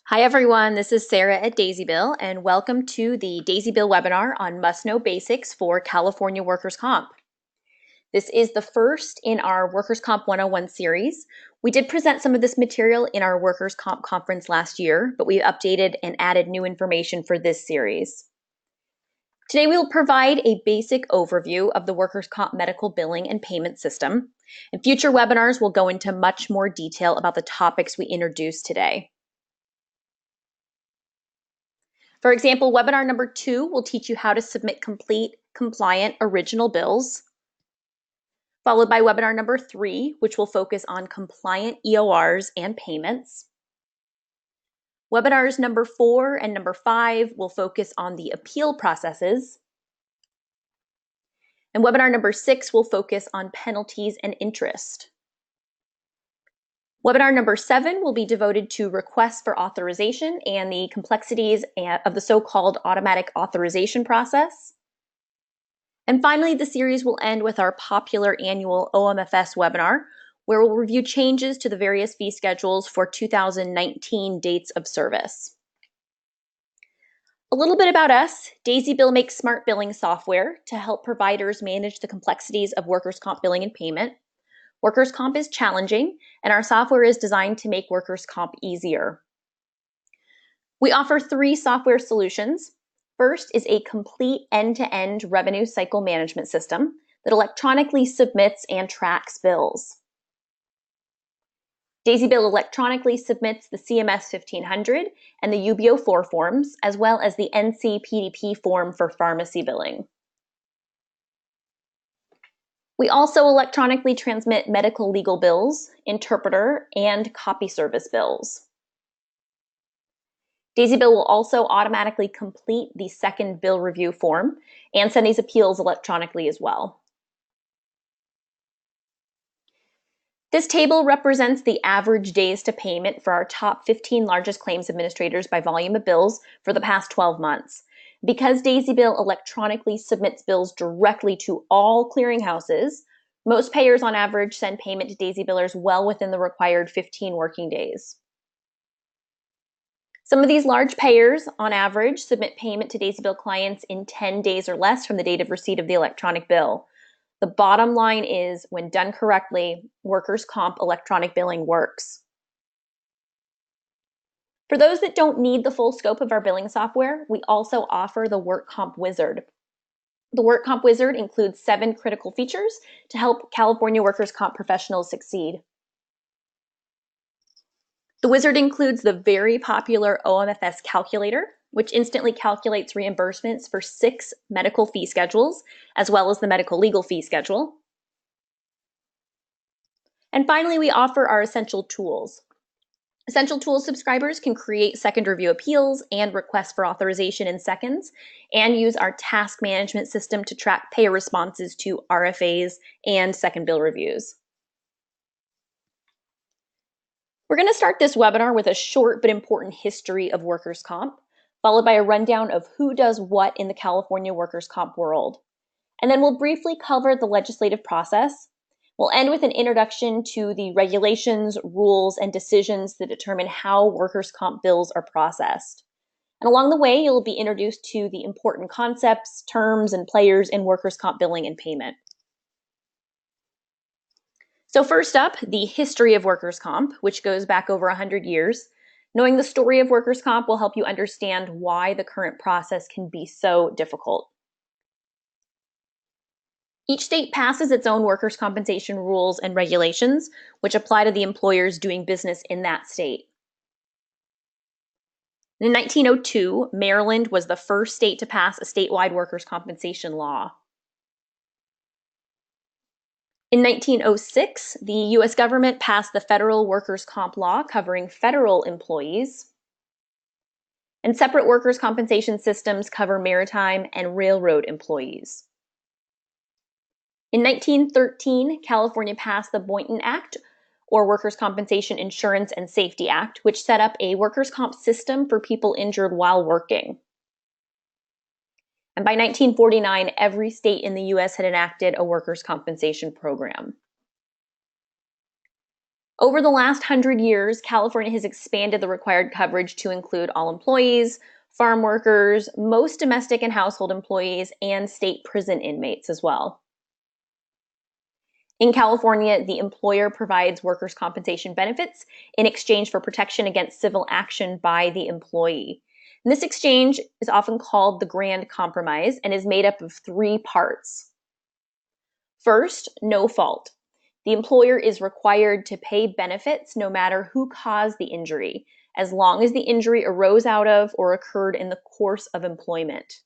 Hi everyone, this is Sarah at DaisyBill and welcome to the DaisyBill webinar on must-know basics for California workers' comp. This is the first in our Workers' Comp 101 series. We did present some of this material in our Workers' Comp conference last year, but we updated and added new information for this series. Today we will provide a basic overview of the Workers' Comp medical billing and payment system. In future webinars, we'll go into much more detail about the topics we introduced today. For example, webinar number 2 will teach you how to submit complete, compliant, original bills, followed by webinar number 3, which will focus on compliant EORs and payments. Webinars number 4 and number 5 will focus on the appeal processes. And webinar number 6 will focus on penalties and interest. Webinar number 7 will be devoted to requests for authorization and the complexities of the so-called automatic authorization process. And finally, the series will end with our popular annual OMFS webinar, where we'll review changes to the various fee schedules for 2019 dates of service. A little bit about us. DaisyBill makes smart billing software to help providers manage the complexities of workers' comp billing and payment. Workers' comp is challenging, and our software is designed to make workers' comp easier. We offer 3 software solutions. First is a complete end-to-end revenue cycle management system that electronically submits and tracks bills. DaisyBill electronically submits the CMS 1500 and the UBO 4 forms, as well as the NC-PDP form for pharmacy billing. We also electronically transmit medical legal bills, interpreter, and copy service bills. DaisyBill will also automatically complete the second bill review form and send these appeals electronically as well. This table represents the average days to payment for our top 15 largest claims administrators by volume of bills for the past 12 months. Because DaisyBill electronically submits bills directly to all clearinghouses, most payers on average send payment to DaisyBillers well within the required 15 working days. Some of these large payers, on average, submit payment to DaisyBill clients in 10 days or less from the date of receipt of the electronic bill. The bottom line is, when done correctly, workers' comp electronic billing works. For those that don't need the full scope of our billing software, we also offer the Work Comp Wizard. The Work Comp Wizard includes 7 critical features to help California workers' comp professionals succeed. The Wizard includes the very popular OMFS calculator, which instantly calculates reimbursements for 6 medical fee schedules, as well as the medical legal fee schedule. And finally, we offer our Essential Tools. Essential Tools subscribers can create second review appeals and requests for authorization in seconds, and use our task management system to track payer responses to RFAs and second bill reviews. We're going to start this webinar with a short but important history of workers' comp, followed by a rundown of who does what in the California workers' comp world. And then we'll briefly cover the legislative process. We'll end with an introduction to the regulations, rules, and decisions that determine how workers' comp bills are processed. And along the way, you'll be introduced to the important concepts, terms, and players in workers' comp billing and payment. So first up, the history of workers' comp, which goes back over 100 years. Knowing the story of workers' comp will help you understand why the current process can be so difficult. Each state passes its own workers' compensation rules and regulations, which apply to the employers doing business in that state. In 1902, Maryland was the first state to pass a statewide workers' compensation law. In 1906, the U.S. government passed the federal workers' comp law covering federal employees. And separate workers' compensation systems cover maritime and railroad employees. In 1913, California passed the Boynton Act, or Workers' Compensation Insurance and Safety Act, which set up a workers' comp system for people injured while working. And by 1949, every state in the U.S. had enacted a workers' compensation program. Over the last 100 years, California has expanded the required coverage to include all employees, farm workers, most domestic and household employees, and state prison inmates as well. In California, the employer provides workers' compensation benefits in exchange for protection against civil action by the employee. And this exchange is often called the Grand Compromise and is made up of 3 parts. First, no fault. The employer is required to pay benefits no matter who caused the injury, as long as the injury arose out of or occurred in the course of employment.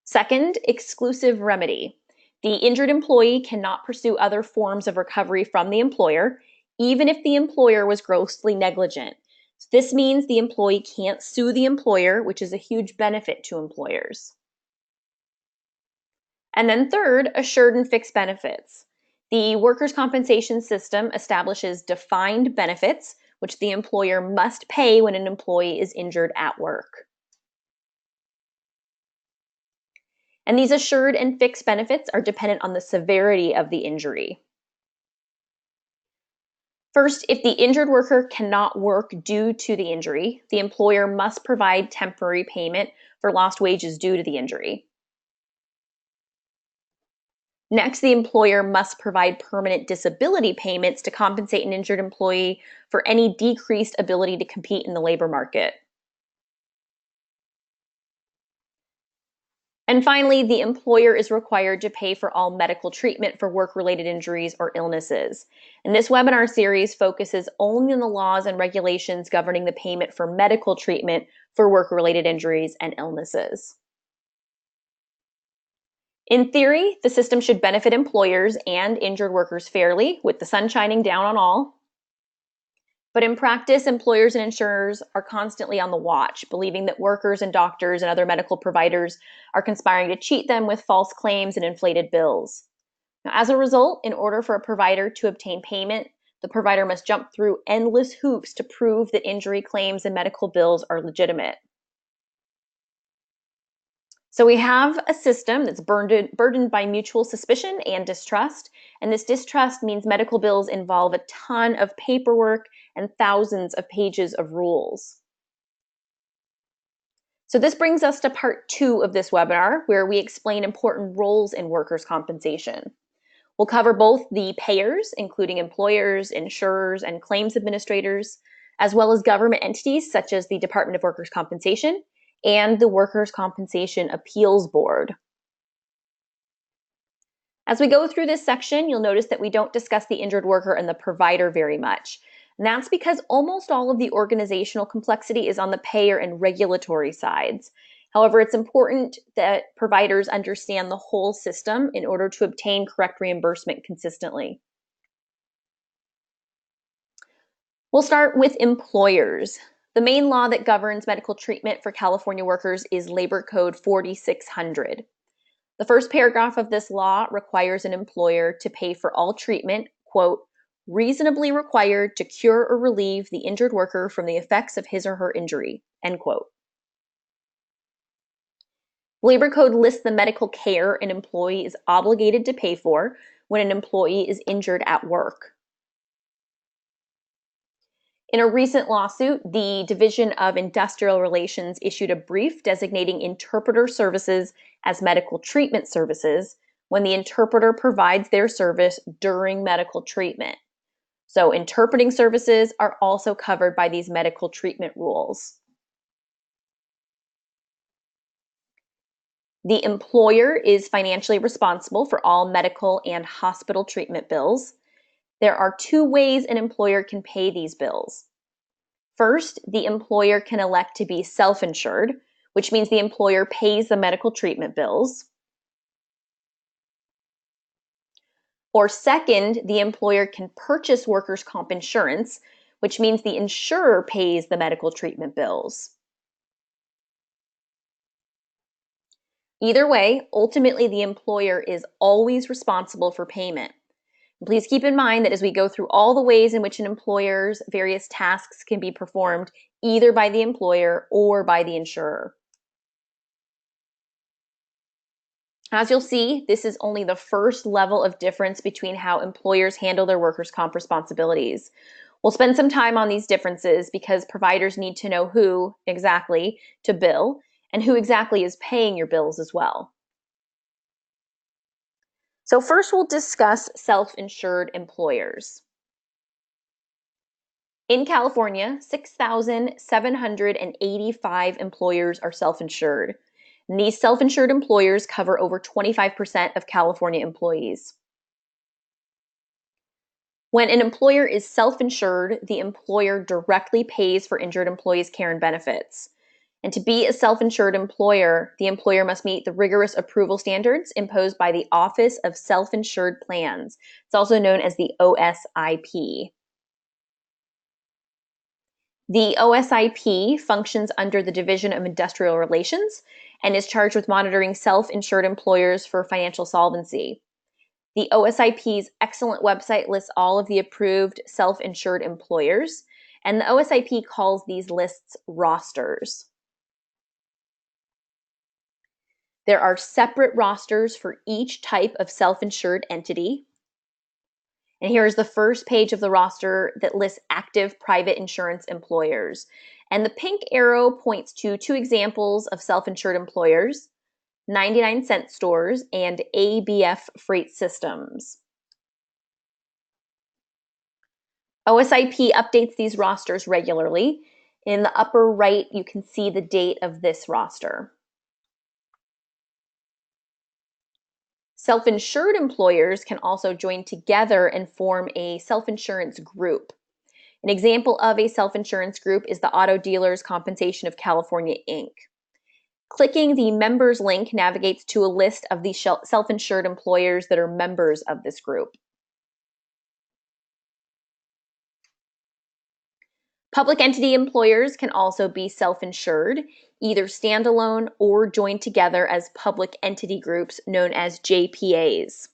Second, exclusive remedy. The injured employee cannot pursue other forms of recovery from the employer, even if the employer was grossly negligent. This means the employee can't sue the employer, which is a huge benefit to employers. And then third, assured and fixed benefits. The workers' compensation system establishes defined benefits, which the employer must pay when an employee is injured at work. And these assured and fixed benefits are dependent on the severity of the injury. First, if the injured worker cannot work due to the injury, the employer must provide temporary payment for lost wages due to the injury. Next, the employer must provide permanent disability payments to compensate an injured employee for any decreased ability to compete in the labor market. And finally, the employer is required to pay for all medical treatment for work-related injuries or illnesses. And this webinar series focuses only on the laws and regulations governing the payment for medical treatment for work-related injuries and illnesses. In theory, the system should benefit employers and injured workers fairly, with the sun shining down on all. But in practice, employers and insurers are constantly on the watch, believing that workers and doctors and other medical providers are conspiring to cheat them with false claims and inflated bills. Now, as a result, in order for a provider to obtain payment, the provider must jump through endless hoops to prove that injury claims and medical bills are legitimate. So we have a system that's burdened by mutual suspicion and distrust, and this distrust means medical bills involve a ton of paperwork and thousands of pages of rules. So this brings us to part 2 of this webinar, where we explain important roles in workers' compensation. We'll cover both the payers, including employers, insurers, and claims administrators, as well as government entities such as the Department of Workers' Compensation and the Workers' Compensation Appeals Board. As we go through this section, you'll notice that we don't discuss the injured worker and the provider very much. And that's because almost all of the organizational complexity is on the payer and regulatory sides. However, it's important that providers understand the whole system in order to obtain correct reimbursement consistently. We'll start with employers. The main law that governs medical treatment for California workers is Labor Code 4600. The first paragraph of this law requires an employer to pay for all treatment, quote, reasonably required to cure or relieve the injured worker from the effects of his or her injury, end quote. Labor Code lists the medical care an employee is obligated to pay for when an employee is injured at work. In a recent lawsuit, the Division of Industrial Relations issued a brief designating interpreter services as medical treatment services when the interpreter provides their service during medical treatment. So interpreting services are also covered by these medical treatment rules. The employer is financially responsible for all medical and hospital treatment bills. There are 2 ways an employer can pay these bills. First, the employer can elect to be self-insured, which means the employer pays the medical treatment bills. Or second, the employer can purchase workers' comp insurance, which means the insurer pays the medical treatment bills. Either way, ultimately the employer is always responsible for payment. Please keep in mind that as we go through all the ways in which an employer's various tasks can be performed, either by the employer or by the insurer. As you'll see, this is only the first level of difference between how employers handle their workers' comp responsibilities. We'll spend some time on these differences because providers need to know who exactly to bill and who exactly is paying your bills as well. So first we'll discuss self-insured employers. In California, 6,785 employers are self-insured. And these self-insured employers cover over 25% of California employees. When an employer is self-insured, the employer directly pays for injured employees' care and benefits. And to be a self-insured employer, the employer must meet the rigorous approval standards imposed by the Office of Self-Insured Plans. It's also known as the OSIP. The OSIP functions under the Division of Industrial Relations and is charged with monitoring self-insured employers for financial solvency. The OSIP's excellent website lists all of the approved self-insured employers, and the OSIP calls these lists rosters. There are separate rosters for each type of self-insured entity. And here's the first page of the roster that lists active private insurance employers. And the pink arrow points to two examples of self-insured employers, 99-cent stores and ABF Freight Systems. OSIP updates these rosters regularly. In the upper right, you can see the date of this roster. Self-insured employers can also join together and form a self-insurance group. An example of a self-insurance group is the Auto Dealers Compensation of California, Inc. Clicking the members link navigates to a list of the self-insured employers that are members of this group. Public entity employers can also be self-insured, either standalone or joined together as public entity groups known as JPAs.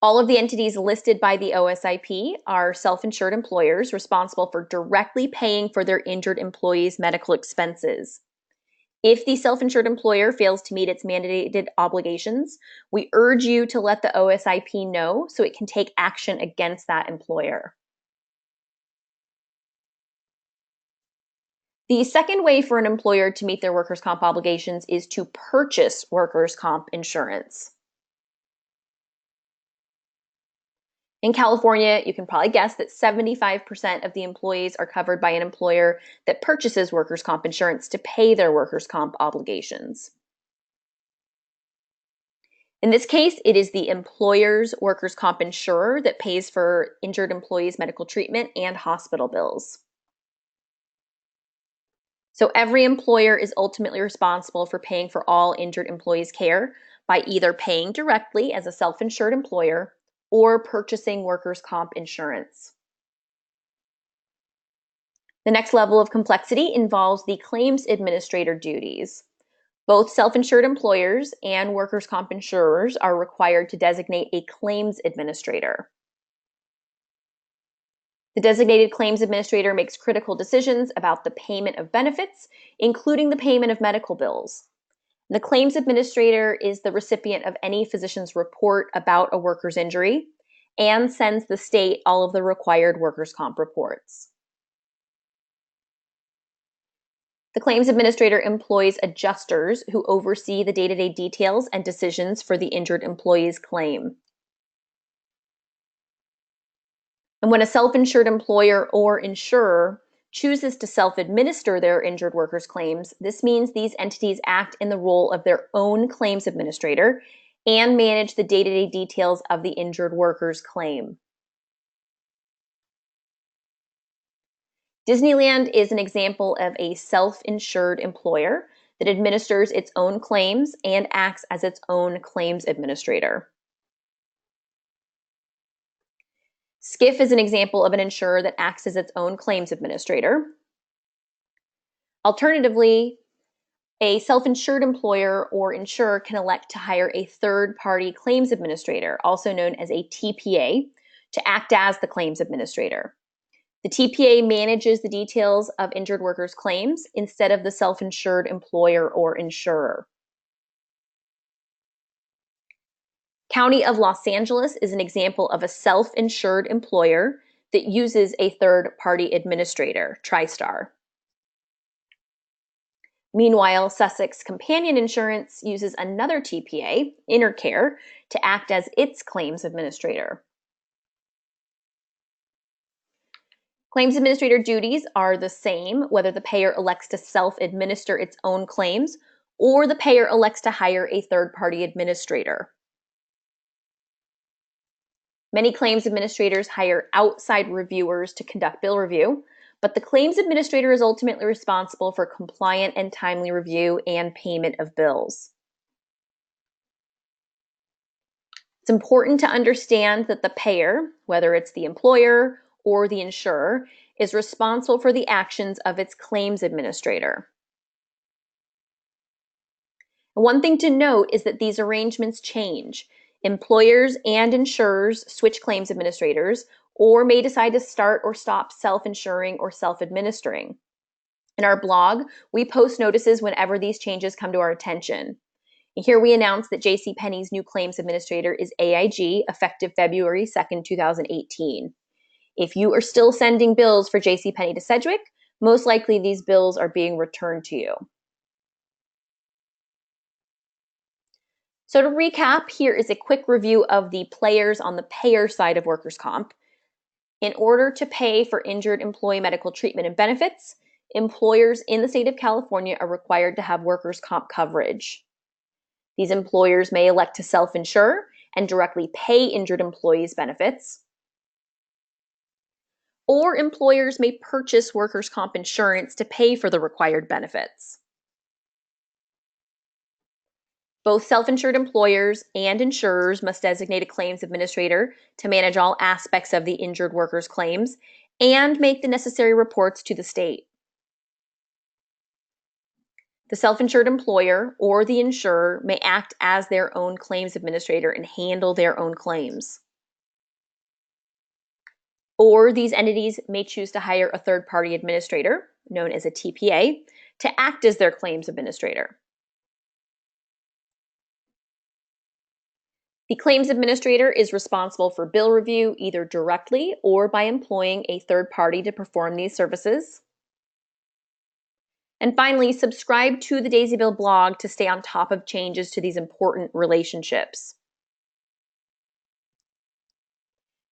All of the entities listed by the OSIP are self-insured employers responsible for directly paying for their injured employees' medical expenses. If the self-insured employer fails to meet its mandated obligations, we urge you to let the OSIP know so it can take action against that employer. The second way for an employer to meet their workers' comp obligations is to purchase workers' comp insurance. In California, you can probably guess that 75% of the employees are covered by an employer that purchases workers' comp insurance to pay their workers' comp obligations. In this case, it is the employer's workers' comp insurer that pays for injured employees' medical treatment and hospital bills. So every employer is ultimately responsible for paying for all injured employees' care by either paying directly as a self-insured employer or purchasing workers' comp insurance. The next level of complexity involves the claims administrator duties. Both self-insured employers and workers' comp insurers are required to designate a claims administrator. The designated claims administrator makes critical decisions about the payment of benefits, including the payment of medical bills. The claims administrator is the recipient of any physician's report about a worker's injury and sends the state all of the required workers' comp reports. The claims administrator employs adjusters who oversee the day-to-day details and decisions for the injured employee's claim. And when a self-insured employer or insurer chooses to self-administer their injured workers' claims, this means these entities act in the role of their own claims administrator and manage the day-to-day details of the injured worker's claim. Disneyland is an example of a self-insured employer that administers its own claims and acts as its own claims administrator. Skiff is an example of an insurer that acts as its own claims administrator. Alternatively, a self-insured employer or insurer can elect to hire a third-party claims administrator, also known as a TPA, to act as the claims administrator. The TPA manages the details of injured workers' claims instead of the self-insured employer or insurer. County of Los Angeles is an example of a self-insured employer that uses a third-party administrator, TriStar. Meanwhile, Sussex Companion Insurance uses another TPA, InterCare, to act as its claims administrator. Claims administrator duties are the same whether the payer elects to self-administer its own claims or the payer elects to hire a third-party administrator. Many claims administrators hire outside reviewers to conduct bill review, but the claims administrator is ultimately responsible for compliant and timely review and payment of bills. It's important to understand that the payer, whether it's the employer or the insurer, is responsible for the actions of its claims administrator. One thing to note is that these arrangements change. Employers and insurers switch claims administrators or may decide to start or stop self-insuring or self-administering. In our blog, we post notices whenever these changes come to our attention. And here we announce that JCPenney's new claims administrator is AIG, effective February 2nd, 2018. If you are still sending bills for JCPenney to Sedgwick, most likely these bills are being returned to you. So to recap, here is a quick review of the players on the payer side of workers' comp. In order to pay for injured employee medical treatment and benefits, employers in the state of California are required to have workers' comp coverage. These employers may elect to self-insure and directly pay injured employees benefits, or employers may purchase workers' comp insurance to pay for the required benefits. Both self-insured employers and insurers must designate a claims administrator to manage all aspects of the injured worker's claims and make the necessary reports to the state. The self-insured employer or the insurer may act as their own claims administrator and handle their own claims. Or these entities may choose to hire a third-party administrator, known as a TPA, to act as their claims administrator. The claims administrator is responsible for bill review either directly or by employing a third party to perform these services. And finally, subscribe to the DaisyBill blog to stay on top of changes to these important relationships.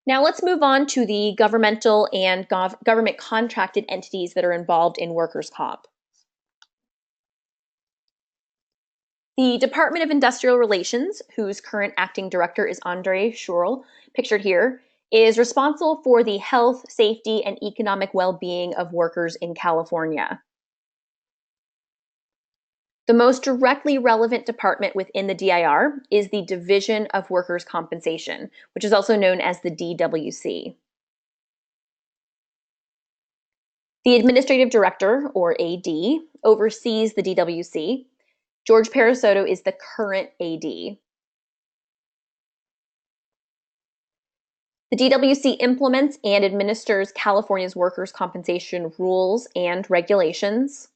Now let's move on to the governmental and government contracted entities that are involved in workers' comp. The Department of Industrial Relations, whose current acting director is Andre Schurl, pictured here, is responsible for the health, safety, and economic well-being of workers in California. The most directly relevant department within the DIR is the Division of Workers' Compensation, which is also known as the DWC. The Administrative Director, or AD, oversees the DWC. George Parasotto is the current AD. The DWC implements and administers California's workers' compensation rules and regulations.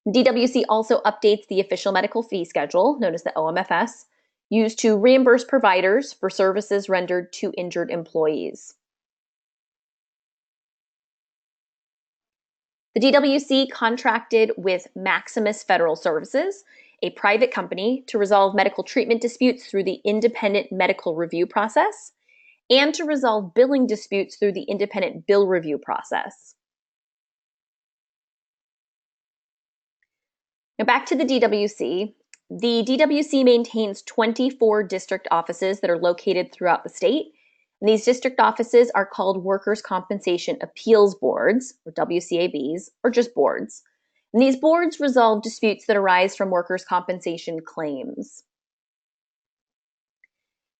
The DWC also updates the official medical fee schedule, known as the OMFS, used to reimburse providers for services rendered to injured employees. The DWC contracted with Maximus Federal Services, a private company, to resolve medical treatment disputes through the independent medical review process and to resolve billing disputes through the independent bill review process. Now back to the DWC. The DWC maintains 24 district offices that are located throughout the state. And these district offices are called Workers' Compensation Appeals Boards, or WCABs, or just boards. And these boards resolve disputes that arise from workers' compensation claims.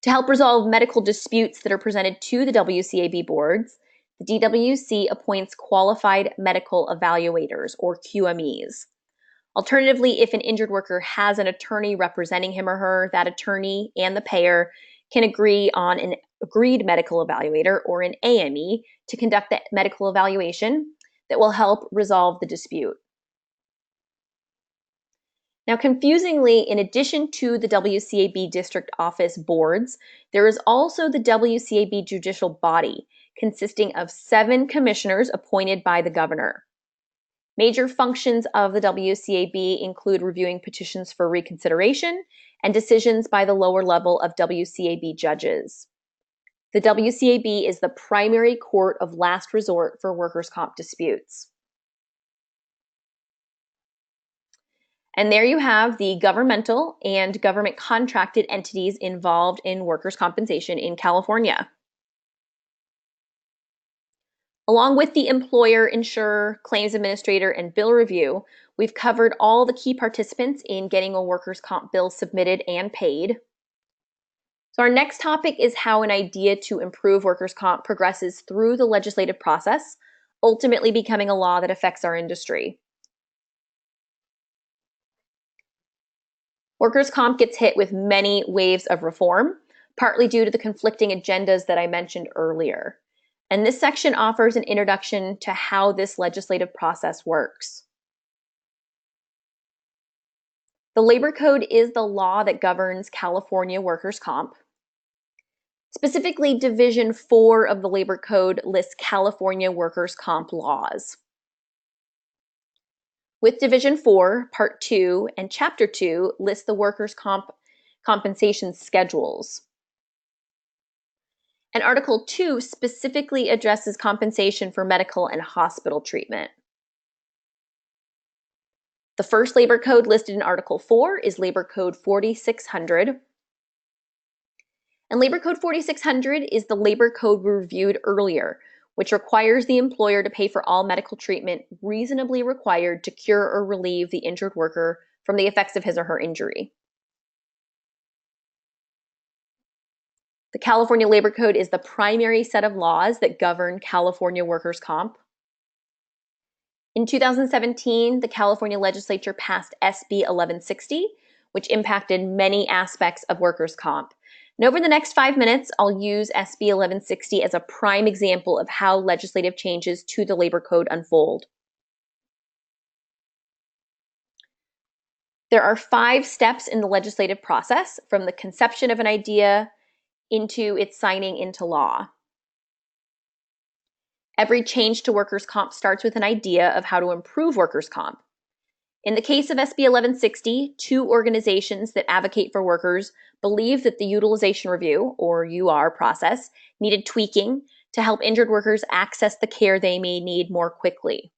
To help resolve medical disputes that are presented to the WCAB boards, the DWC appoints qualified medical evaluators, or QMEs. Alternatively, if an injured worker has an attorney representing him or her, that attorney and the payer can agree on an agreed medical evaluator, or an AME, to conduct the medical evaluation that will help resolve the dispute. Now, confusingly, in addition to the WCAB district office boards, there is also the WCAB judicial body, consisting of 7 commissioners appointed by the governor. Major functions of the WCAB include reviewing petitions for reconsideration and decisions by the lower level of WCAB judges. The WCAB is the primary court of last resort for workers' comp disputes. And there you have the governmental and government contracted entities involved in workers' compensation in California. Along with the employer, insurer, claims administrator, and bill review, we've covered all the key participants in getting a workers' comp bill submitted and paid. So our next topic is how an idea to improve workers' comp progresses through the legislative process, ultimately becoming a law that affects our industry. Workers' comp gets hit with many waves of reform, partly due to the conflicting agendas that I mentioned earlier. And this section offers an introduction to how this legislative process works. The Labor Code is the law that governs California workers' comp. Specifically, Division 4 of the Labor Code lists California workers' comp laws. With Division 4, Part 2, and Chapter 2 lists the workers' compensation schedules. And Article 2 specifically addresses compensation for medical and hospital treatment. The first labor code listed in Article 4 is Labor Code 4600. And Labor Code 4600 is the labor code we reviewed earlier, which requires the employer to pay for all medical treatment reasonably required to cure or relieve the injured worker from the effects of his or her injury. The California Labor Code is the primary set of laws that govern California workers' comp. In 2017, the California legislature passed SB 1160, which impacted many aspects of workers' comp. And over the next 5 minutes, I'll use SB 1160 as a prime example of how legislative changes to the Labor Code unfold. There are 5 steps in the legislative process, from the conception of an idea into its signing into law. Every change to workers' comp starts with an idea of how to improve workers' comp. In the case of SB 1160, 2 organizations that advocate for workers believe that the utilization review, or UR process, needed tweaking to help injured workers access the care they may need more quickly.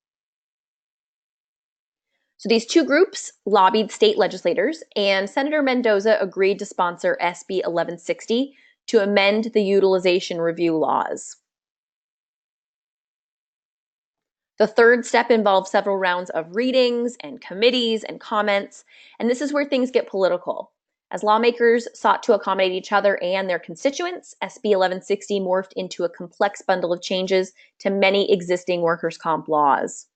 So these 2 groups lobbied state legislators, and Senator Mendoza agreed to sponsor SB 1160 to amend the utilization review laws. The third step involves several rounds of readings and committees and comments, and this is where things get political. As lawmakers sought to accommodate each other and their constituents, SB 1160 morphed into a complex bundle of changes to many existing workers' comp laws.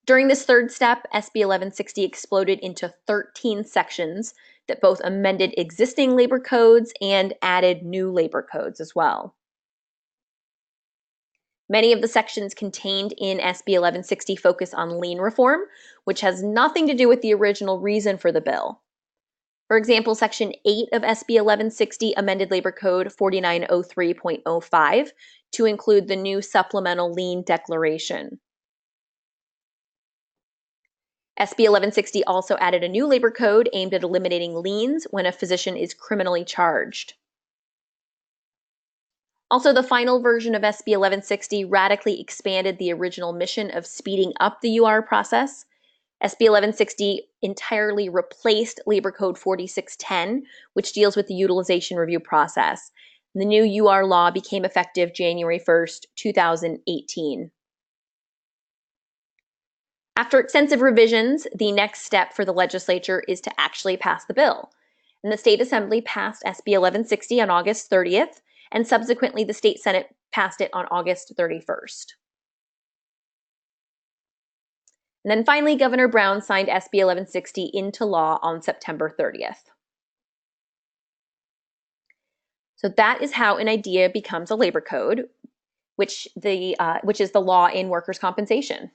During this third step, SB 1160 exploded into 13 sections that both amended existing labor codes and added new labor codes as well. Many of the sections contained in SB 1160 focus on lien reform, which has nothing to do with the original reason for the bill. For example, Section 8 of SB 1160 amended Labor Code 4903.05 to include the new supplemental lien declaration. SB 1160 also added a new labor code aimed at eliminating liens when a physician is criminally charged. Also, the final version of SB 1160 radically expanded the original mission of speeding up the UR process. SB 1160 entirely replaced Labor Code 4610, which deals with the utilization review process. The new UR law became effective January 1st, 2018. After extensive revisions, the next step for the legislature is to actually pass the bill. And the State Assembly passed SB 1160 on August 30th, and subsequently the State Senate passed it on August 31st. And then finally, Governor Brown signed SB 1160 into law on September 30th. So that is how an idea becomes a labor code, which is the law in workers' compensation.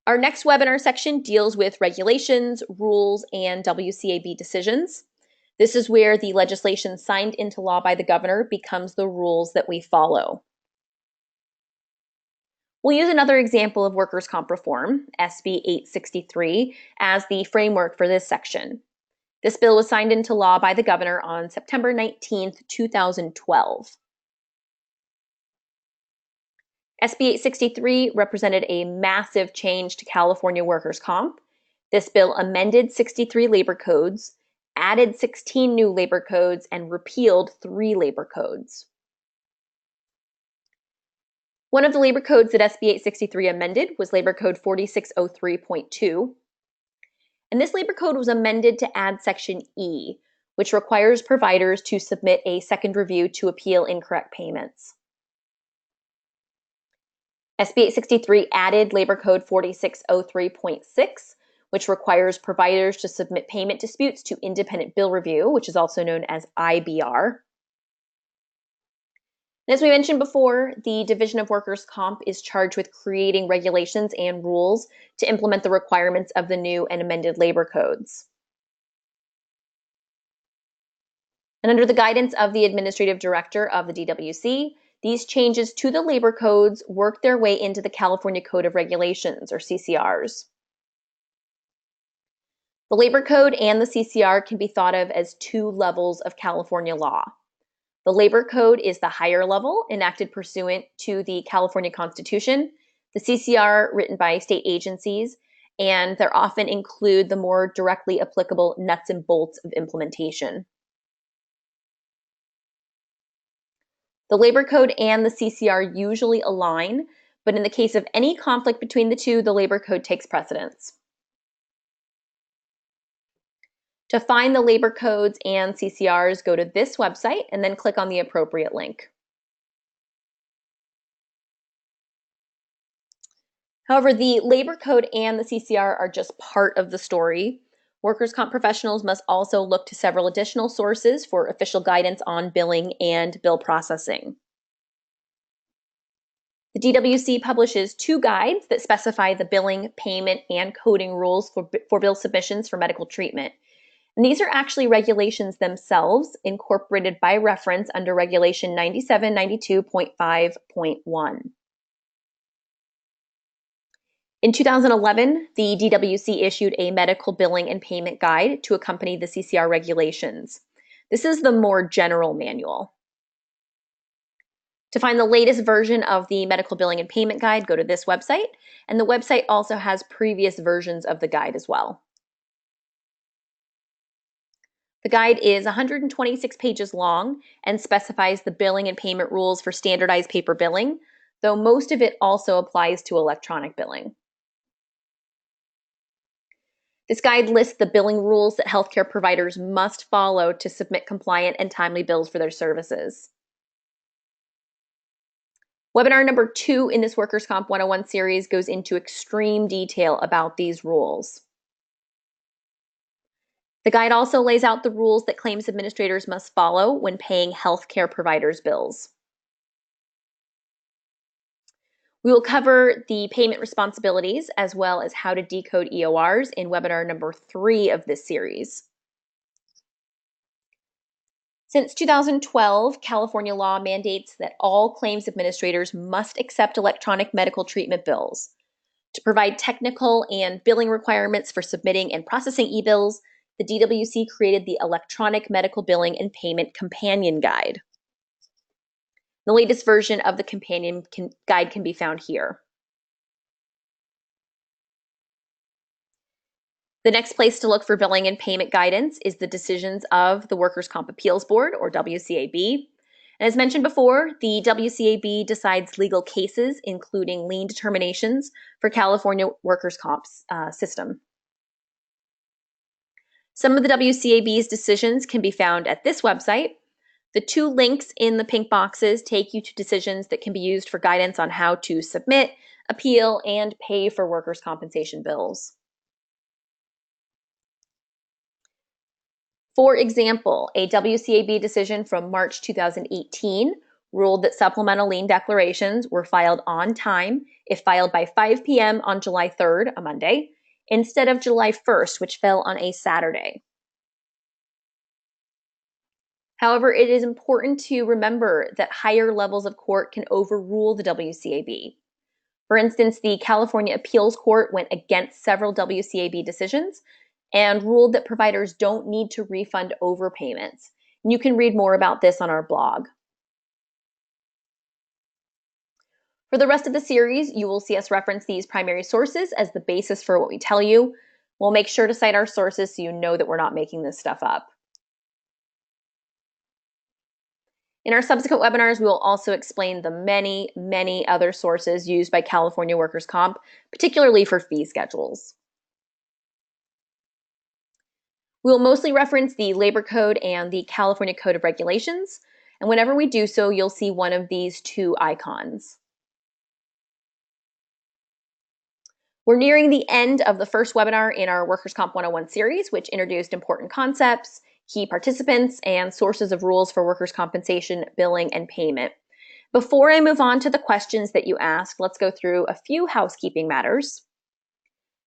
Our next webinar section deals with regulations, rules, and WCAB decisions. This is where the legislation signed into law by the governor becomes the rules that we follow. We'll use another example of workers' comp reform, SB 863, as the framework for this section. This bill was signed into law by the governor on September 19, 2012. SB 863 represented a massive change to California workers' comp. This bill amended 63 labor codes, added 16 new labor codes, and repealed 3 labor codes. One of the labor codes that SB 863 amended was Labor Code 4603.2. And this labor code was amended to add Section E, which requires providers to submit a second review to appeal incorrect payments. SB 863 added Labor Code 4603.6, which requires providers to submit payment disputes to independent bill review, which is also known as IBR. And as we mentioned before, the Division of Workers' Comp is charged with creating regulations and rules to implement the requirements of the new and amended labor codes. And under the guidance of the Administrative Director of the DWC, these changes to the labor codes work their way into the California Code of Regulations, or CCRs. The labor code and the CCR can be thought of as 2 levels of California law. The labor code is the higher level, enacted pursuant to the California Constitution, the CCR written by state agencies, and they often include the more directly applicable nuts and bolts of implementation. The labor code and the CCR usually align, but in the case of any conflict between the two, the labor code takes precedence. To find the labor codes and CCRs, go to this website and then click on the appropriate link. However, the labor code and the CCR are just part of the story. Workers' comp professionals must also look to several additional sources for official guidance on billing and bill processing. The DWC publishes 2 guides that specify the billing, payment, and coding rules for bill submissions for medical treatment. And these are actually regulations themselves, incorporated by reference under Regulation 9792.5.1. In 2011, the DWC issued a medical billing and payment guide to accompany the CCR regulations. This is the more general manual. To find the latest version of the medical billing and payment guide, go to this website, and the website also has previous versions of the guide as well. The guide is 126 pages long and specifies the billing and payment rules for standardized paper billing, though most of it also applies to electronic billing. This guide lists the billing rules that healthcare providers must follow to submit compliant and timely bills for their services. Webinar number 2 in this Workers' Comp 101 series goes into extreme detail about these rules. The guide also lays out the rules that claims administrators must follow when paying healthcare providers' bills. We will cover the payment responsibilities as well as how to decode EORs in webinar number 3 of this series. Since 2012, California law mandates that all claims administrators must accept electronic medical treatment bills. To provide technical and billing requirements for submitting and processing e-bills, the DWC created the Electronic Medical Billing and Payment Companion Guide. The latest version of the companion guide can be found here. The next place to look for billing and payment guidance is the decisions of the Workers' Comp Appeals Board, or WCAB. And as mentioned before, the WCAB decides legal cases, including lien determinations, for California workers' comp system. Some of the WCAB's decisions can be found at this website. The 2 links in the pink boxes take you to decisions that can be used for guidance on how to submit, appeal, and pay for workers' compensation bills. For example, a WCAB decision from March 2018 ruled that supplemental lien declarations were filed on time if filed by 5 p.m. on July 3rd, a Monday, instead of July 1st, which fell on a Saturday. However, it is important to remember that higher levels of court can overrule the WCAB. For instance, the California Appeals Court went against several WCAB decisions and ruled that providers don't need to refund overpayments. And you can read more about this on our blog. For the rest of the series, you will see us reference these primary sources as the basis for what we tell you. We'll make sure to cite our sources so you know that we're not making this stuff up. In our subsequent webinars, we will also explain the many, many other sources used by California workers' comp, particularly for fee schedules. We will mostly reference the Labor Code and the California Code of Regulations, and whenever we do so, you'll see one of these two icons. We're nearing the end of the first webinar in our Workers' Comp 101 series, which introduced important concepts, key participants, and sources of rules for workers' compensation, billing, and payment. Before I move on to the questions that you asked, let's go through a few housekeeping matters.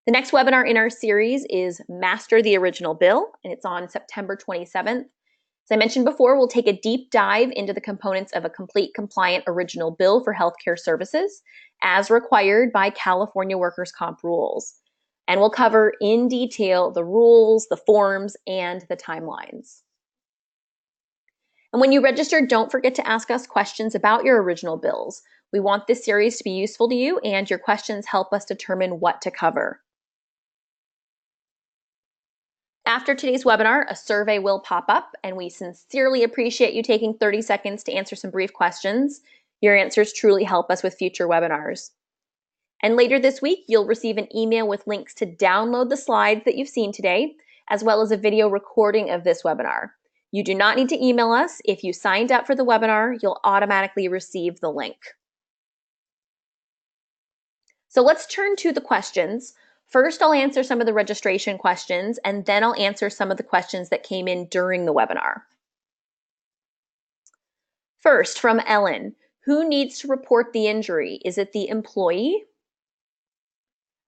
The next webinar in our series is Master the Original Bill, and it's on September 27th. As I mentioned before, we'll take a deep dive into the components of a complete compliant original bill for healthcare services as required by California workers' comp rules. And we'll cover in detail the rules, the forms, and the timelines. And when you register, don't forget to ask us questions about your original bills. We want this series to be useful to you, and your questions help us determine what to cover. After today's webinar, a survey will pop up, and we sincerely appreciate you taking 30 seconds to answer some brief questions. Your answers truly help us with future webinars. And later this week, you'll receive an email with links to download the slides that you've seen today, as well as a video recording of this webinar. You do not need to email us. If you signed up for the webinar, you'll automatically receive the link. So let's turn to the questions. First, I'll answer some of the registration questions, and then I'll answer some of the questions that came in during the webinar. First, from Ellen, who needs to report the injury? Is it the employee?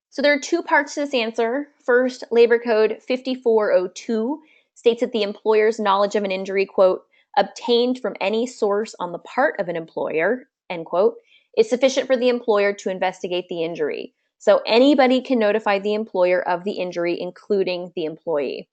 So there are two parts to this answer. First, Labor Code 5402 states that the employer's knowledge of an injury, quote, obtained from any source on the part of an employer, end quote, is sufficient for the employer to investigate the injury. So anybody can notify the employer of the injury, including the employee.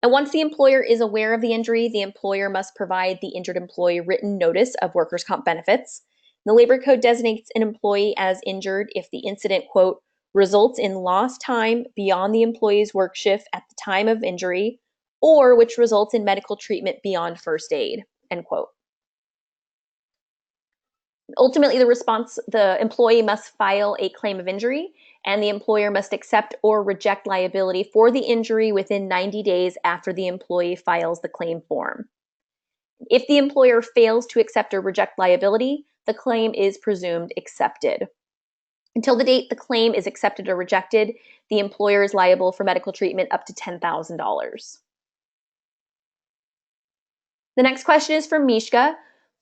And once the employer is aware of the injury, the employer must provide the injured employee written notice of workers' comp benefits. The Labor Code designates an employee as injured if the incident, quote, results in lost time beyond the employee's work shift at the time of injury, or which results in medical treatment beyond first aid, end quote. Ultimately, the employee must file a claim of injury, and the employer must accept or reject liability for the injury within 90 days after the employee files the claim form. If the employer fails to accept or reject liability, the claim is presumed accepted. Until the date the claim is accepted or rejected, the employer is liable for medical treatment up to $10,000. The next question is from Mishka.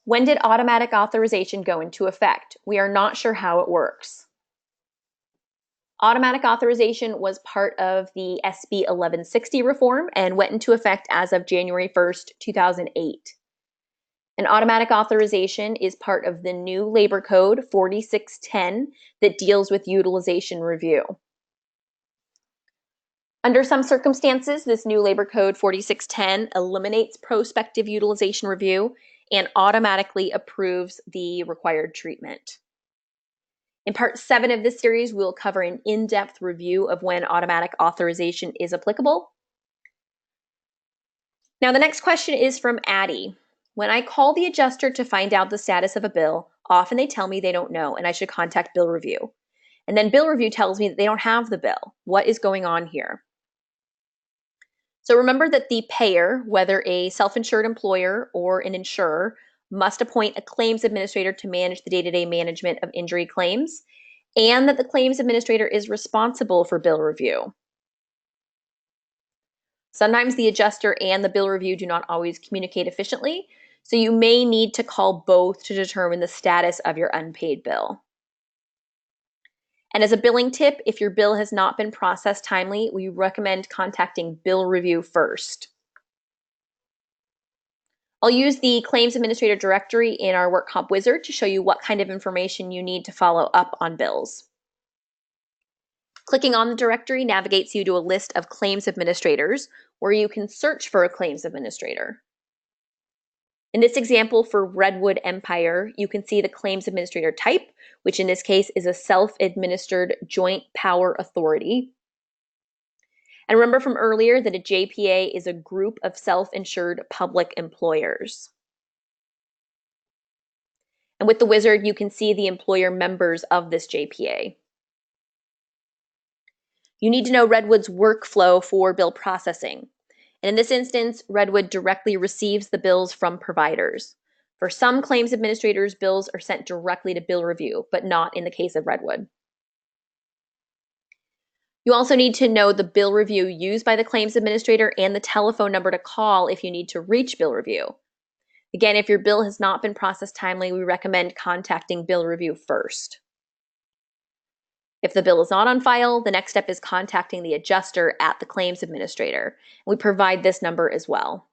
When did automatic authorization go into effect? We are not sure how it works. Automatic authorization was part of the SB 1160 reform and went into effect as of January 1st, 2008. An automatic authorization is part of the new Labor Code 4610 that deals with utilization review. Under some circumstances, this new Labor Code 4610 eliminates prospective utilization review and automatically approves the required treatment. In part 7 of this series, we'll cover an in-depth review of when automatic authorization is applicable. Now, the next question is from Addie. When I call the adjuster to find out the status of a bill, often they tell me they don't know and I should contact bill review. And then bill review tells me that they don't have the bill. What is going on here? So remember that the payer, whether a self-insured employer or an insurer, must appoint a claims administrator to manage the day-to-day management of injury claims, and that the claims administrator is responsible for bill review. Sometimes the adjuster and the bill review do not always communicate efficiently, so you may need to call both to determine the status of your unpaid bill. And as a billing tip, if your bill has not been processed timely, we recommend contacting Bill Review first. I'll use the Claims Administrator directory in our Work Comp Wizard to show you what kind of information you need to follow up on bills. Clicking on the directory navigates you to a list of claims administrators where you can search for a claims administrator. In this example for Redwood Empire, you can see the claims administrator type, which in this case is a self-administered joint power authority. And remember from earlier that a JPA is a group of self-insured public employers. And with the wizard, you can see the employer members of this JPA. You need to know Redwood's workflow for bill processing. And in this instance, Redwood directly receives the bills from providers. For some claims administrators, bills are sent directly to Bill Review, but not in the case of Redwood. You also need to know the Bill Review used by the claims administrator and the telephone number to call if you need to reach Bill Review. Again, if your bill has not been processed timely, we recommend contacting Bill Review first. If the bill is not on file, the next step is contacting the adjuster at the claims administrator. We provide this number as well.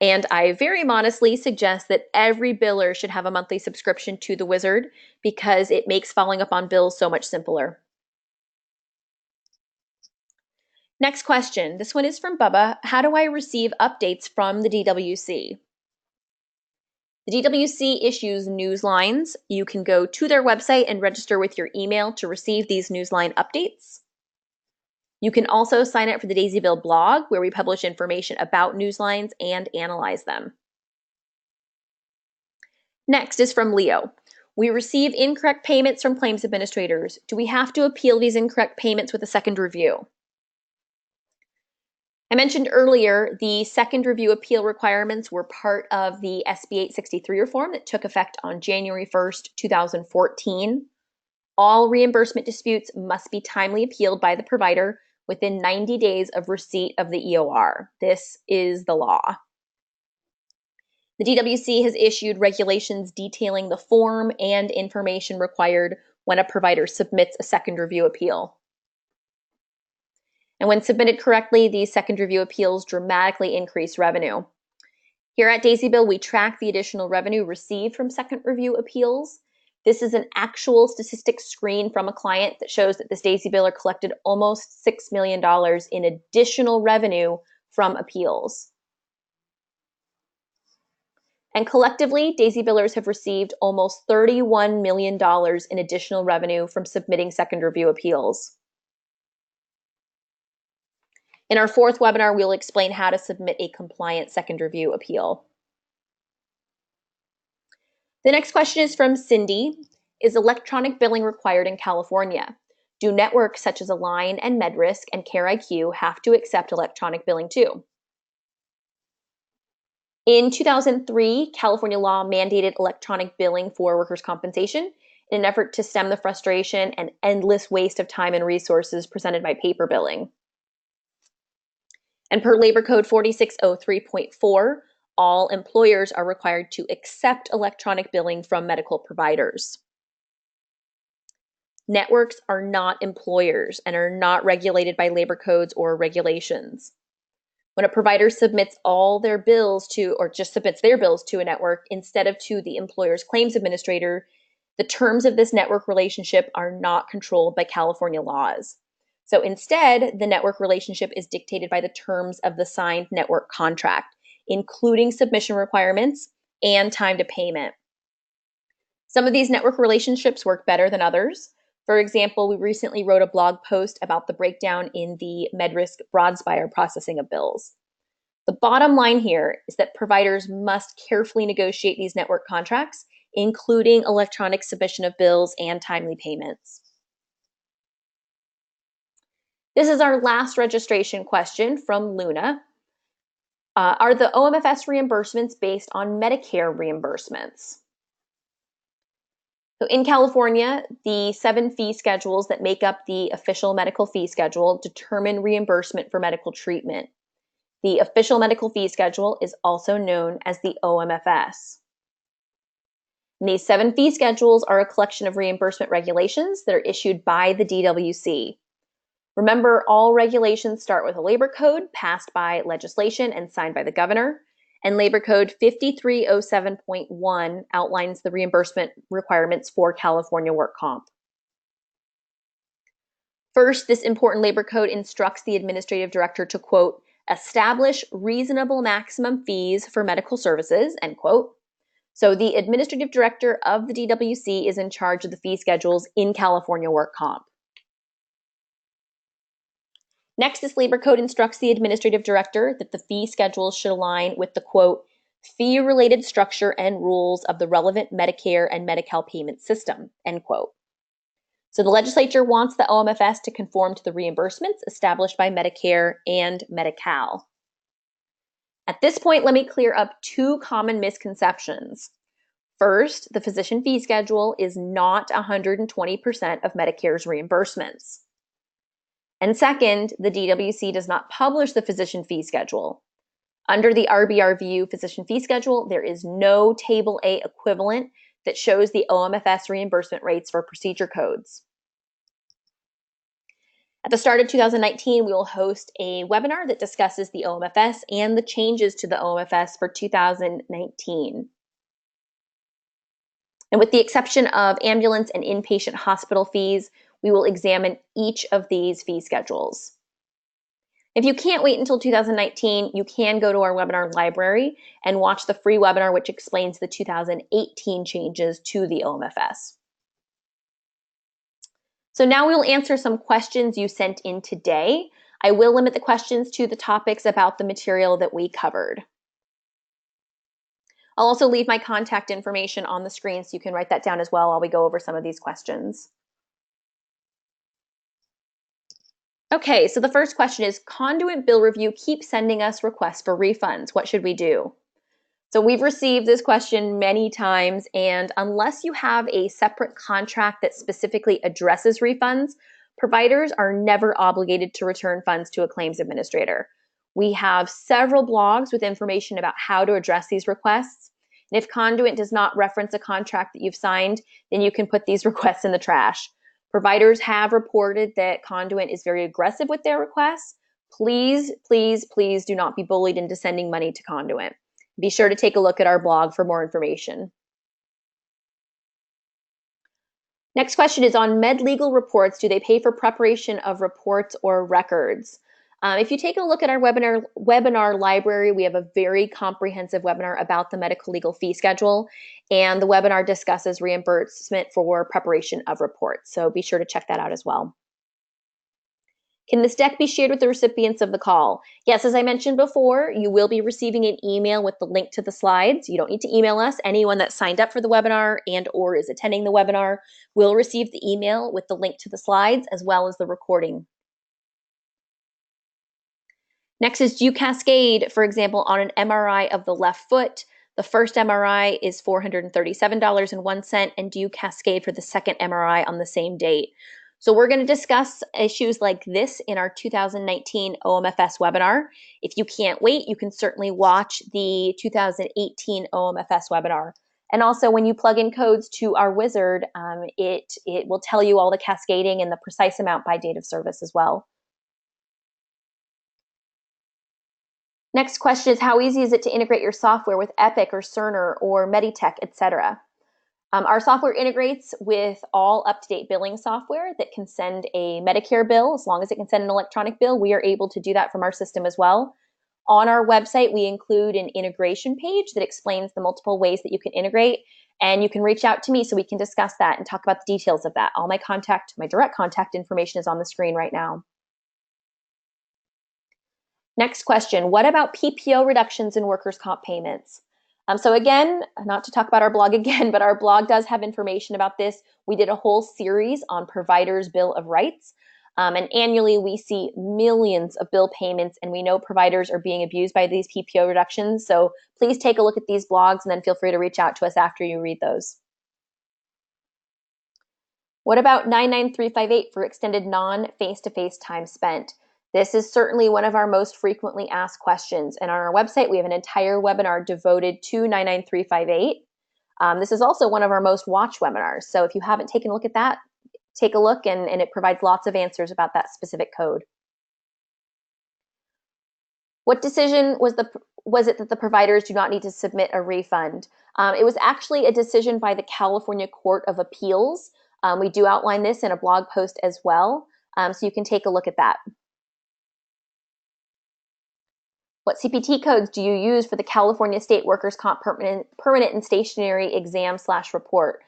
And I very modestly suggest that every biller should have a monthly subscription to the wizard because it makes following up on bills so much simpler. Next question. This one is from Bubba. How do I receive updates from the DWC? The DWC issues newslines. You can go to their website and register with your email to receive these newsline updates. You can also sign up for the DaisyBill blog, where we publish information about newslines and analyze them. Next is from Leo. We receive incorrect payments from claims administrators. Do we have to appeal these incorrect payments with a second review? I mentioned earlier the second review appeal requirements were part of the SB 863 reform that took effect on January 1st, 2014. All reimbursement disputes must be timely appealed by the provider within 90 days of receipt of the EOR. This is the law. The DWC has issued regulations detailing the form and information required when a provider submits a second review appeal. And when submitted correctly, these second review appeals dramatically increase revenue. Here at DaisyBill, we track the additional revenue received from second review appeals. This is an actual statistics screen from a client that shows that this DaisyBiller collected almost $6 million in additional revenue from appeals. And collectively, DaisyBillers have received almost $31 million in additional revenue from submitting second review appeals. In our fourth webinar, we'll explain how to submit a compliant second review appeal. The next question is from Cindy. Is electronic billing required in California? Do networks such as Align and MedRisk and CareIQ have to accept electronic billing too? In 2003, California law mandated electronic billing for workers' compensation in an effort to stem the frustration and endless waste of time and resources presented by paper billing. And per Labor Code 4603.4, all employers are required to accept electronic billing from medical providers. Networks are not employers and are not regulated by labor codes or regulations. When a provider submits all their bills to, or just submits their bills to a network instead of to the employer's claims administrator, the terms of this network relationship are not controlled by California laws. So instead, the network relationship is dictated by the terms of the signed network contract, including submission requirements and time to payment. Some of these network relationships work better than others. For example, we recently wrote a blog post about the breakdown in the MedRisk Broadspire processing of bills. The bottom line here is that providers must carefully negotiate these network contracts, including electronic submission of bills and timely payments. This is our last registration question from Luna. Are the OMFS reimbursements based on Medicare reimbursements? So in California, the 7 fee schedules that make up the official medical fee schedule determine reimbursement for medical treatment. The official medical fee schedule is also known as the OMFS. And these 7 fee schedules are a collection of reimbursement regulations that are issued by the DWC. Remember, all regulations start with a labor code passed by legislation and signed by the governor, and Labor Code 5307.1 outlines the reimbursement requirements for California work comp. First, this important labor code instructs the administrative director to, quote, establish reasonable maximum fees for medical services, end quote. So the administrative director of the DWC is in charge of the fee schedules in California work comp. Next, this labor code instructs the administrative director that the fee schedules should align with the, quote, fee-related structure and rules of the relevant Medicare and Medi-Cal payment system, end quote. So the legislature wants the OMFS to conform to the reimbursements established by Medicare and Medi-Cal. At this point, let me clear up 2 common misconceptions. First, the physician fee schedule is not 120% of Medicare's reimbursements. And second, the DWC does not publish the physician fee schedule. Under the RBRVU physician fee schedule, there is no Table A equivalent that shows the OMFS reimbursement rates for procedure codes. At the start of 2019, we will host a webinar that discusses the OMFS and the changes to the OMFS for 2019. And with the exception of ambulance and inpatient hospital fees, we will examine each of these fee schedules. If you can't wait until 2019, you can go to our webinar library and watch the free webinar which explains the 2018 changes to the OMFS. So now we will answer some questions you sent in today. I will limit the questions to the topics about the material that we covered. I'll also leave my contact information on the screen so you can write that down as well while we go over some of these questions. Okay, so the first question is, Conduent Bill Review keeps sending us requests for refunds. What should we do? So we've received this question many times, and unless you have a separate contract that specifically addresses refunds, providers are never obligated to return funds to a claims administrator. We have several blogs with information about how to address these requests. And if Conduent does not reference a contract that you've signed, then you can put these requests in the trash. Providers have reported that Conduent is very aggressive with their requests. Please, please, please do not be bullied into sending money to Conduent. Be sure to take a look at our blog for more information. Next question is on MedLegal reports. Do they pay for preparation of reports or records? If you take a look at our webinar library, we have a very comprehensive webinar about the medical legal fee schedule, and the webinar discusses reimbursement for preparation of reports. So be sure to check that out as well. Can this deck be shared with the recipients of the call? Yes, as I mentioned before, you will be receiving an email with the link to the slides. You don't need to email us. Anyone that signed up for the webinar and or is attending the webinar will receive the email with the link to the slides as well as the recording. Next is, do you cascade, for example, on an MRI of the left foot? The first MRI is $437.01, and do you cascade for the second MRI on the same date? So we're going to discuss issues like this in our 2019 OMFS webinar. If you can't wait, you can certainly watch the 2018 OMFS webinar. And also, when you plug in codes to our wizard, it will tell you all the cascading and the precise amount by date of service as well. Next question is, how easy is it to integrate your software with Epic or Cerner or Meditech, etc.? Our software integrates with all up-to-date billing software that can send a Medicare bill. As long as it can send an electronic bill, we are able to do that from our system as well. On our website, we include an integration page that explains the multiple ways that you can integrate, and you can reach out to me so we can discuss that and talk about the details of that. All my direct contact information is on the screen right now. Next question, what about PPO reductions in workers' comp payments? So again, not to talk about our blog again, but our blog does have information about this. We did a whole series on Providers' Bill of Rights, and annually we see millions of bill payments, and we know providers are being abused by these PPO reductions. So please take a look at these blogs and then feel free to reach out to us after you read those. What about 99358 for extended non-face-to-face time spent? This is certainly one of our most frequently asked questions. And on our website, we have an entire webinar devoted to 99358. This is also one of our most watched webinars. So if you haven't taken a look at that, take a look, and it provides lots of answers about that specific code. What decision was it that the providers do not need to submit a refund? It was actually a decision by the California Court of Appeals. We do outline this in a blog post as well, so you can take a look at that. What CPT codes do you use for the California State Workers' Comp permanent and stationary exam/report?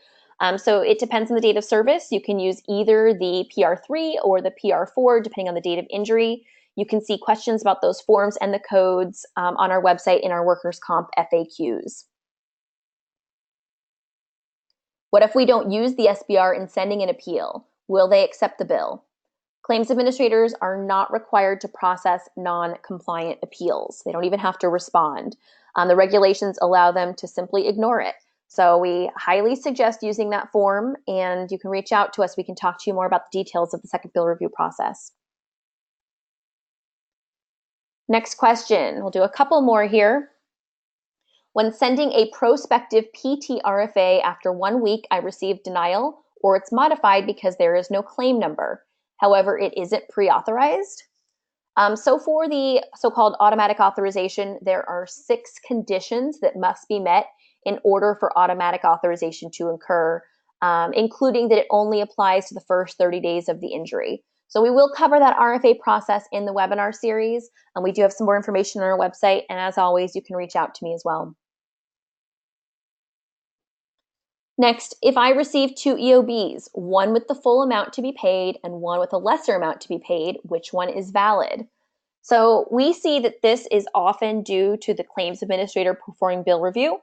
So it depends on the date of service. You can use either the PR3 or the PR4, depending on the date of injury. You can see questions about those forms and the codes on our website in our workers' comp FAQs. What if we don't use the SBR in sending an appeal? Will they accept the bill? Claims administrators are not required to process non-compliant appeals. They don't even have to respond. The regulations allow them to simply ignore it. So we highly suggest using that form, and you can reach out to us. We can talk to you more about the details of the second bill review process. Next question, we'll do a couple more here. When sending a prospective PT RFA after 1 week, I received denial, or it's modified because there is no claim number. However, it isn't pre-authorized. So for the so-called automatic authorization, there are 6 conditions that must be met in order for automatic authorization to occur, including that it only applies to the first 30 days of the injury. So we will cover that RFA process in the webinar series, and we do have some more information on our website, and as always, you can reach out to me as well. Next, if I receive 2 EOBs, one with the full amount to be paid and one with a lesser amount to be paid, which one is valid? So we see that this is often due to the claims administrator performing bill review,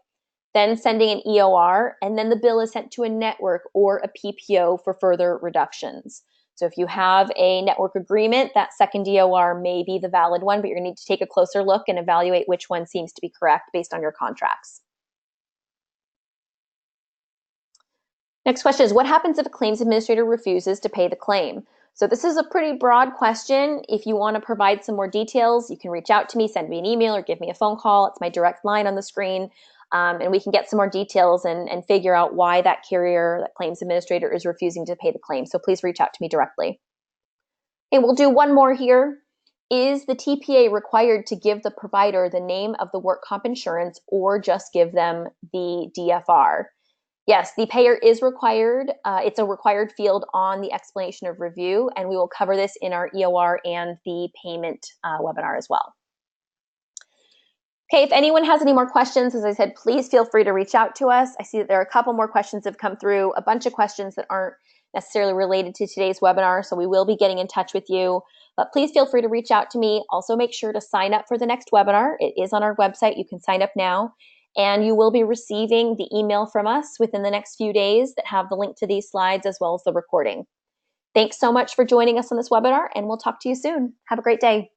then sending an EOR, and then the bill is sent to a network or a PPO for further reductions. So if you have a network agreement, that second EOR may be the valid one, but you're going to need to take a closer look and evaluate which one seems to be correct based on your contracts. Next question is, what happens if a claims administrator refuses to pay the claim? So this is a pretty broad question. If you want to provide some more details, you can reach out to me, send me an email, or give me a phone call. It's my direct line on the screen. And we can get some more details and figure out why that carrier, that claims administrator, is refusing to pay the claim. So please reach out to me directly. Okay, we'll do one more here. Is the TPA required to give the provider the name of the work comp insurance or just give them the DFR? Yes, the payer is required. It's a required field on the explanation of review, and we will cover this in our EOR and the payment webinar as well. Okay, if anyone has any more questions, as I said, please feel free to reach out to us. I see that there are a couple more questions that have come through, a bunch of questions that aren't necessarily related to today's webinar, so we will be getting in touch with you. But please feel free to reach out to me. Also, make sure to sign up for the next webinar. It is on our website. You can sign up now, and you will be receiving the email from us within the next few days that have the link to these slides as well as the recording. Thanks so much for joining us on this webinar, and we'll talk to you soon. Have a great day.